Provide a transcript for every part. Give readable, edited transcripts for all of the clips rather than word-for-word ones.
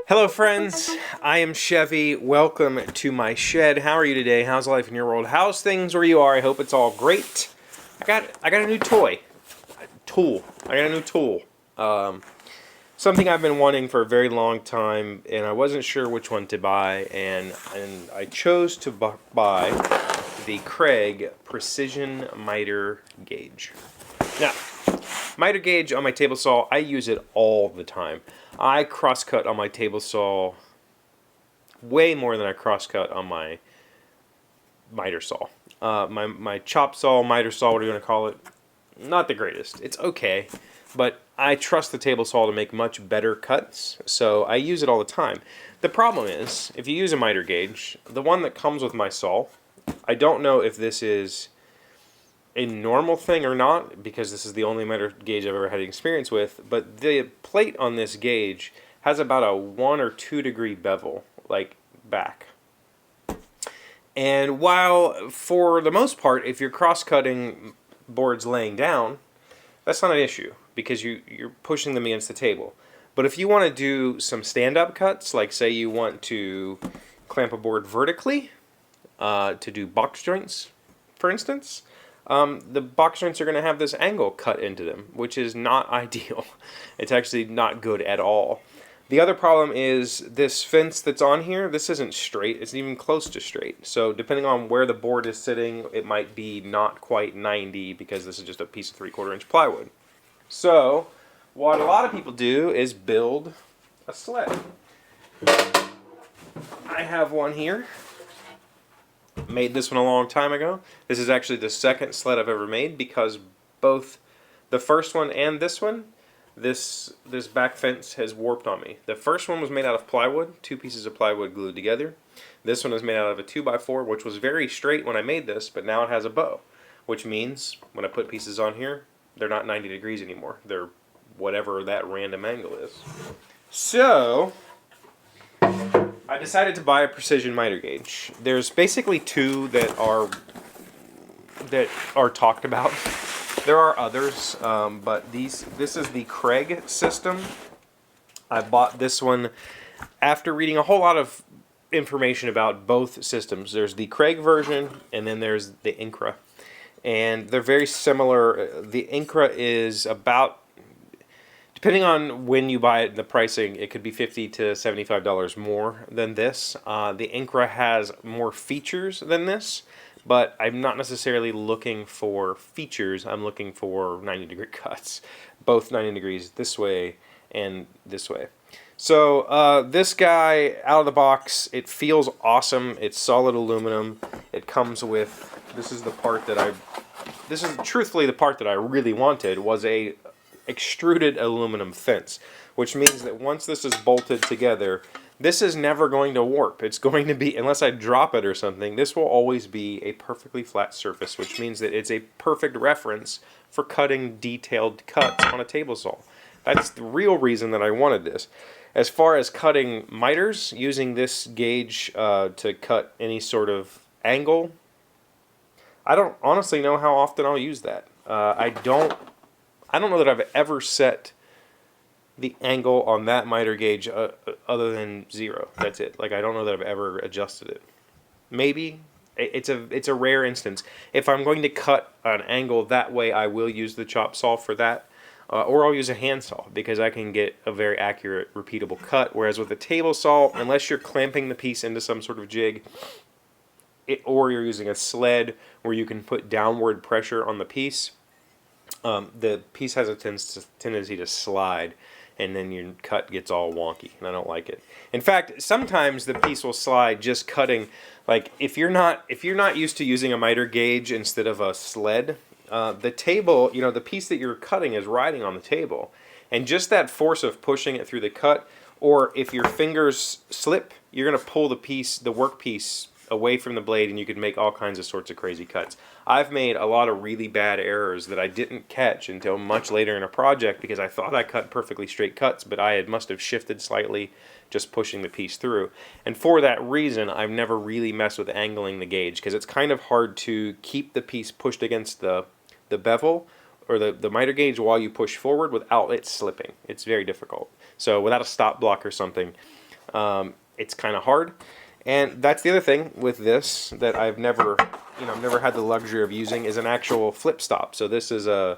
Hello friends, I am Chevee. Welcome to my shed. How are you today? How's life in your world? How's things where you are? I hope it's all great. I got a new toy. I got a new tool. Something I've been wanting for a very long time, and I wasn't sure which one to buy, and I chose to buy the Kreg Precision Miter Guage. Now, miter gauge on my table saw, I use it all the time. I cross-cut on my table saw way more than I cross-cut on my miter saw. My chop saw, miter saw, what are you going to call it? Not the greatest. It's okay, but I trust the table saw to make much better cuts, so I use it all the time. The problem is, if you use a miter gauge, the one that comes with my saw, I don't know if this is a normal thing or not, because this is the only miter gauge I've ever had experience with, but the plate on this gauge has about a 1 or 2 degree bevel, like back. And while for the most part, if you're cross-cutting boards laying down, that's not an issue, because you're pushing them against the table. But if you want to do some stand-up cuts, like say you want to clamp a board vertically, to do box joints, for instance, the box joints are going to have this angle cut into them, which is not ideal. It's actually not good at all. The other problem is this fence that's on here, this isn't straight, it's even close to straight. So depending on where the board is sitting, it might be not quite 90 because this is just a piece of 3/4 inch plywood. So what a lot of people do is build a sled. I have one here. Made this one a long time ago. This is actually the second sled I've ever made, because both the first one and this one, this back fence has warped on me. The first one was made out of plywood, 2 pieces of plywood glued together. This one is made out of a 2x4, which was very straight when I made this, but now it has a bow, which means when I put pieces on here, they're not 90 degrees anymore. They're whatever that random angle is. So I decided to buy a precision miter gauge. There's basically 2 that are talked about. There are others, but this is the Kreg system. I bought this one after reading a whole lot of information about both systems. There's the Kreg version, and then there's the Incra, and they're very similar. The Incra is about, depending on when you buy it, the pricing, it could be $50 to $75 more than this. The Incra has more features than this, but I'm not necessarily looking for features. I'm looking for 90-degree cuts, both 90 degrees this way and this way. So this guy, out of the box, it feels awesome. It's solid aluminum. It comes with, this is truthfully the part that I really wanted, was a extruded aluminum fence, which means that once this is bolted together, this is never going to warp. It's going to be, unless I drop it or something, this will always be a perfectly flat surface, which means that it's a perfect reference for cutting detailed cuts on a table saw. That's the real reason that I wanted this. As far as cutting miters, using this gauge to cut any sort of angle, I don't honestly know how often I'll use that. I don't know that I've ever set the angle on that miter gauge other than 0. That's it. Like, I don't know that I've ever adjusted it. Maybe. It's a rare instance. If I'm going to cut an angle that way, I will use the chop saw for that. Or I'll use a handsaw, because I can get a very accurate, repeatable cut. Whereas with a table saw, unless you're clamping the piece into some sort of jig, or you're using a sled where you can put downward pressure on the piece, the piece has a tendency to slide, and then your cut gets all wonky, and I don't like it. In fact, sometimes the piece will slide just cutting. Like, if you're not used to using a miter gauge instead of a sled, the table, the piece that you're cutting is riding on the table, and just that force of pushing it through the cut, or if your fingers slip, you're going to pull the workpiece away from the blade, and you could make all kinds of sorts of crazy cuts. I've made a lot of really bad errors that I didn't catch until much later in a project, because I thought I cut perfectly straight cuts, but I must have shifted slightly just pushing the piece through. And for that reason, I've never really messed with angling the gauge, because it's kind of hard to keep the piece pushed against the bevel or the miter gauge while you push forward without it slipping. It's very difficult. So without a stop block or something, It's kind of hard. And that's the other thing with this that I've never had the luxury of using is an actual flip stop. So this is a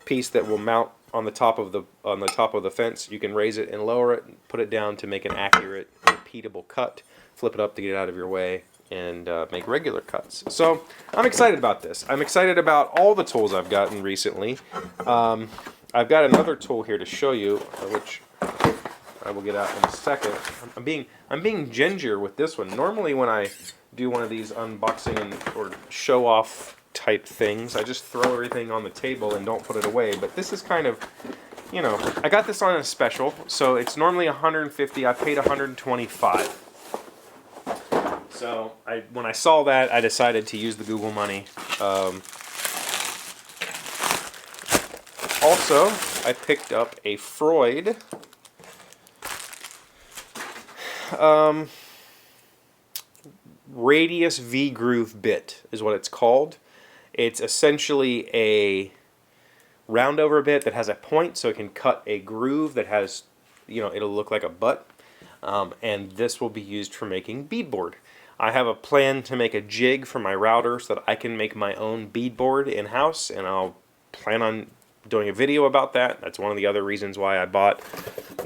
piece that will mount on the top of the fence. You can raise it and lower it, and put it down to make an accurate, repeatable cut. Flip it up to get it out of your way, and make regular cuts. So I'm excited about this. I'm excited about all the tools I've gotten recently. I've got another tool here to show you, which I will get out in a second. I'm being ginger with this one. Normally when I do one of these unboxing or show off type things, I just throw everything on the table and don't put it away. But this is kind of, you know, I got this on a special, so it's normally $150. I paid $125. So when I saw that, I decided to use the Google money. Also, I picked up a Freud radius V-groove bit is what it's called. It's essentially a roundover bit that has a point, so it can cut a groove that has, you know, it'll look like a butt. And this will be used for making beadboard. I have a plan to make a jig for my router so that I can make my own beadboard in-house, and I'll plan on doing a video about that. That's one of the other reasons why I bought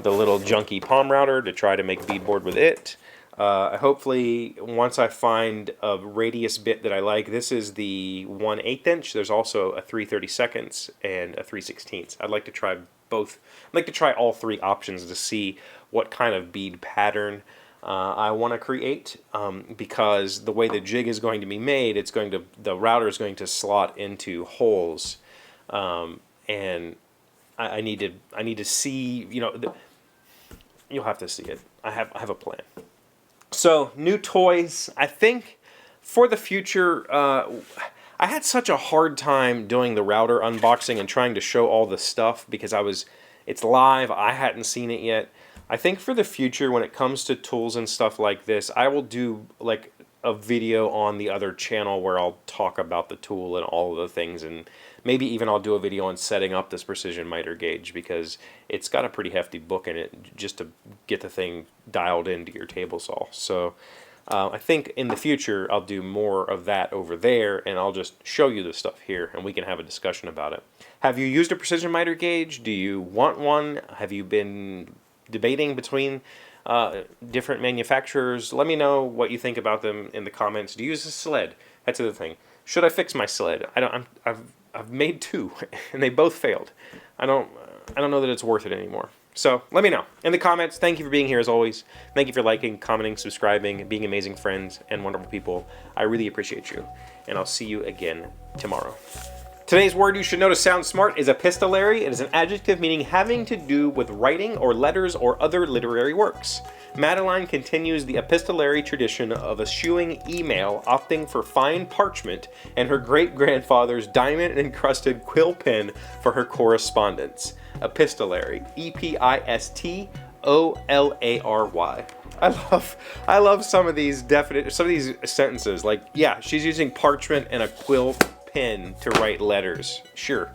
the little junky palm router, to try to make beadboard with it. Hopefully, once I find a radius bit that I like, this is the 1/8 inch. There's also a 3/32 and a 3/16. I'd like to try both. I'd like to try all three options to see what kind of bead pattern I want to create, because the way the jig is going to be made, the router is going to slot into holes, and I need to see, you know, you'll have to see it. I have a plan. So, new toys. I think for the future, I had such a hard time doing the router unboxing and trying to show all the stuff because it's live. I hadn't seen it yet. I think for the future, when it comes to tools and stuff like this, I will do like a video on the other channel where I'll talk about the tool and all of the things, and maybe even I'll do a video on setting up this precision miter gauge, because it's got a pretty hefty book in it just to get the thing dialed into your table saw. So I think in the future I'll do more of that over there, and I'll just show you the stuff here and we can have a discussion about it. Have you used a precision miter gauge? Do you want one? Have you been debating between different manufacturers? Let me know what you think about them in the comments. Do you use a Sled? That's the other thing. Should I fix my Sled? I've made two and they both failed. I don't know that it's worth it anymore. So let me know in the comments. Thank you for being here as always. Thank you for liking, commenting, subscribing, being amazing friends and wonderful people. I really appreciate you, and I'll see you again tomorrow. Today's word you should know to sound smart is epistolary. It is an adjective meaning having to do with writing or letters or other literary works. Madeline continues the epistolary tradition of eschewing email, opting for fine parchment and her great-grandfather's diamond-encrusted quill pen for her correspondence. Epistolary. E-P-I-S-T-O-L-A-R-Y. I love some of these sentences. Like, yeah, she's using parchment and a quill pen to write letters. Sure.